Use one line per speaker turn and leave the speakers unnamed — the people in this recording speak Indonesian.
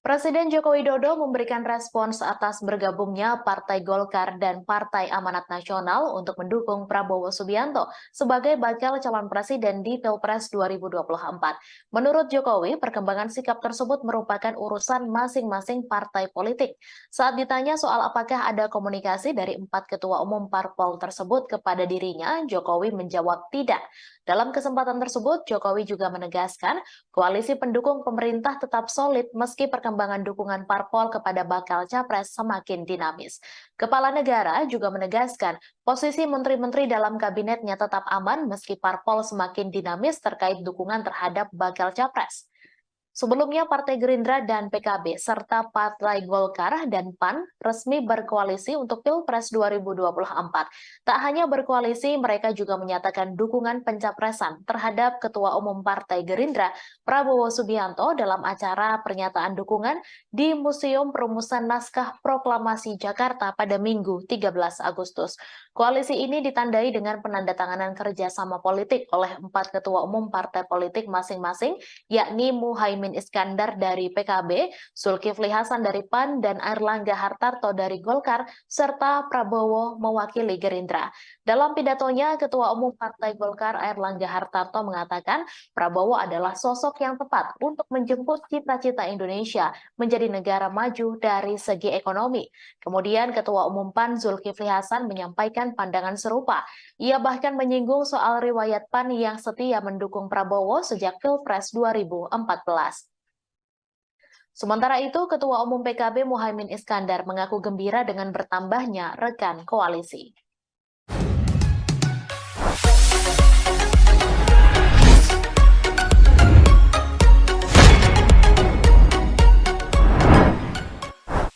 Presiden Joko Widodo memberikan respons atas bergabungnya Partai Golkar dan Partai Amanat Nasional untuk mendukung Prabowo Subianto sebagai bakal calon presiden di Pilpres 2024. Menurut Jokowi, perkembangan sikap tersebut merupakan urusan masing-masing partai politik. Saat ditanya soal apakah ada komunikasi dari 4 ketua umum parpol tersebut kepada dirinya, Jokowi menjawab tidak. Dalam kesempatan tersebut, Jokowi juga menegaskan koalisi pendukung pemerintah tetap solid meski perkembangan dukungan parpol kepada bakal capres semakin dinamis. Kepala negara juga menegaskan posisi menteri-menteri dalam kabinetnya tetap aman meski parpol semakin dinamis terkait dukungan terhadap bakal capres. Sebelumnya, Partai Gerindra dan PKB serta Partai Golkar dan PAN resmi berkoalisi untuk Pilpres 2024. Tak hanya berkoalisi, mereka juga menyatakan dukungan pencapresan terhadap Ketua Umum Partai Gerindra, Prabowo Subianto, dalam acara pernyataan dukungan di Museum Perumusan Naskah Proklamasi Jakarta pada Minggu 13 Agustus. Koalisi ini ditandai dengan penandatanganan kerjasama politik oleh 4 ketua umum partai politik masing-masing, yakni Muhaimin Iskandar dari PKB, Zulkifli Hasan dari PAN, dan Airlangga Hartarto dari Golkar, serta Prabowo mewakili Gerindra. Dalam pidatonya, Ketua Umum Partai Golkar Airlangga Hartarto mengatakan Prabowo adalah sosok yang tepat untuk menjemput cita-cita Indonesia menjadi negara maju dari segi ekonomi. Kemudian Ketua Umum PAN Zulkifli Hasan menyampaikan pandangan serupa. Ia bahkan menyinggung soal riwayat PAN yang setia mendukung Prabowo sejak Pilpres 2014. Sementara itu, Ketua Umum PKB Muhaimin Iskandar mengaku gembira dengan bertambahnya rekan koalisi.